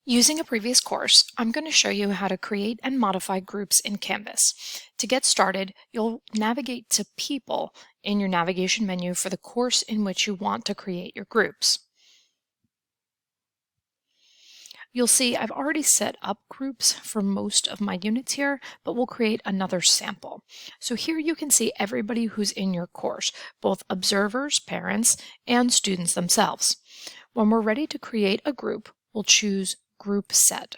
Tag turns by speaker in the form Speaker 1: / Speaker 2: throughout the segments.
Speaker 1: Using a previous course, I'm going to show you how to create and modify groups in Canvas. To get started, you'll navigate to People in your navigation menu for the course in which you want to create your groups. You'll see I've already set up groups for most of my units here, but we'll create another sample. So here you can see everybody who's in your course, both observers, parents, and students themselves. When we're ready to create a group, we'll choose Group Set.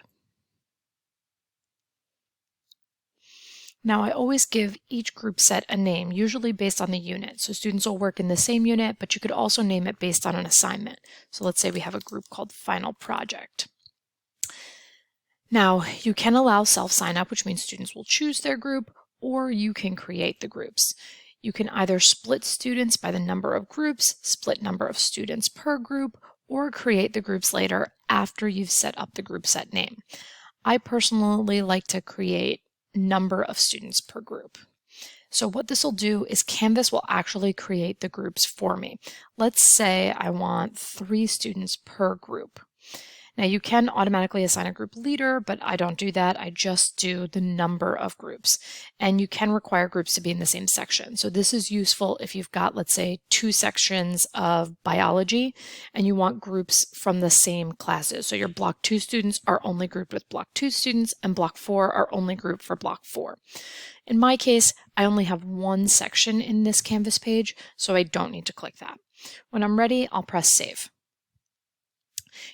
Speaker 1: Now I always give each group set a name, usually based on the unit. So students will work in the same unit, but you could also name it based on an assignment. So let's say we have a group called Final Project. Now you can allow self-sign-up, which means students will choose their group, or you can create the groups. You can either split students by the number of groups, split number of students per group, or create the groups later after you've set up the group set name. I personally like to create number of students per group. So what this will do is Canvas will actually create the groups for me. Let's say I want 3 students per group. Now you can automatically assign a group leader, but I don't do that. I just do the number of groups. And you can require groups to be in the same section. So this is useful if you've got, let's say, 2 sections of biology and you want groups from the same classes. So your Block 2 students are only grouped with Block 2 students and Block 4 are only grouped for Block 4. In my case, I only have 1 section in this Canvas page, so I don't need to click that. When I'm ready, I'll press Save.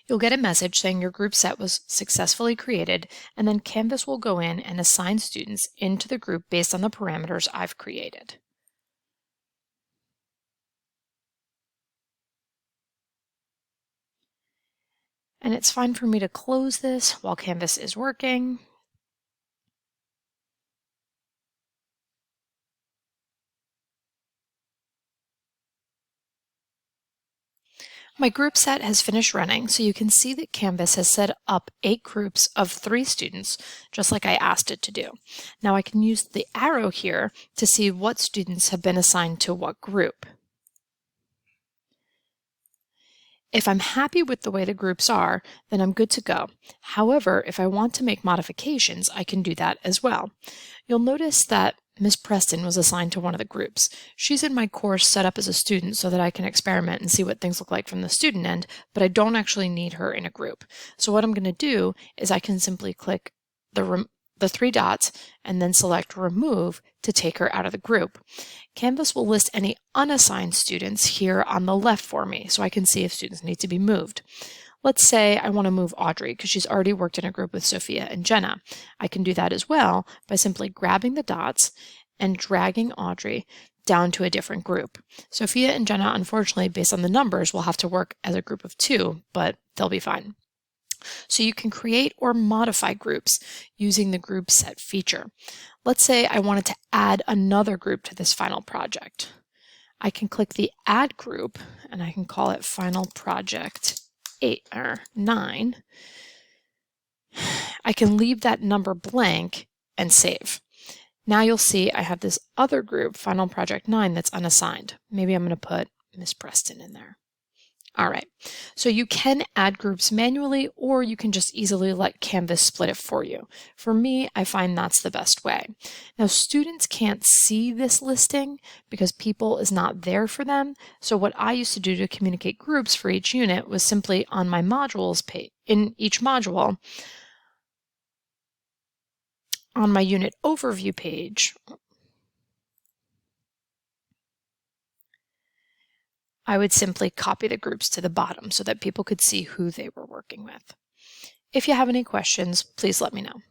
Speaker 1: You'll get a message saying your group set was successfully created, and then Canvas will go in and assign students into the group based on the parameters I've created. And it's fine for me to close this while Canvas is working. My group set has finished running, so you can see that Canvas has set up 8 groups of 3 students, just like I asked it to do. Now I can use the arrow here to see what students have been assigned to what group. If I'm happy with the way the groups are, then I'm good to go. However, if I want to make modifications, I can do that as well. You'll notice that Miss Preston was assigned to one of the groups. She's in my course set up as a student so that I can experiment and see what things look like from the student end, but I don't actually need her in a group. So what I'm going to do is I can simply click the 3 dots and then select Remove to take her out of the group. Canvas will list any unassigned students here on the left for me so I can see if students need to be moved. Let's say I want to move Audrey because she's already worked in a group with Sophia and Jenna. I can do that as well by simply grabbing the dots and dragging Audrey down to a different group. Sophia and Jenna, unfortunately, based on the numbers, will have to work as a group of 2, but they'll be fine. So you can create or modify groups using the group set feature. Let's say I wanted to add another group to this final project. I can click the Add Group and I can call it Final Project 8 or 9. I can leave that number blank and save. Now you'll see I have this other group, Final Project 9, that's unassigned. Maybe I'm going to put Miss Preston in there. All right, so you can add groups manually, or you can just easily let Canvas split it for you. For me, I find that's the best way. Now, students can't see this listing because People is not there for them. So what I used to do to communicate groups for each unit was simply on my modules page, in each module, on my unit overview page, I would simply copy the groups to the bottom so that people could see who they were working with. If you have any questions, please let me know.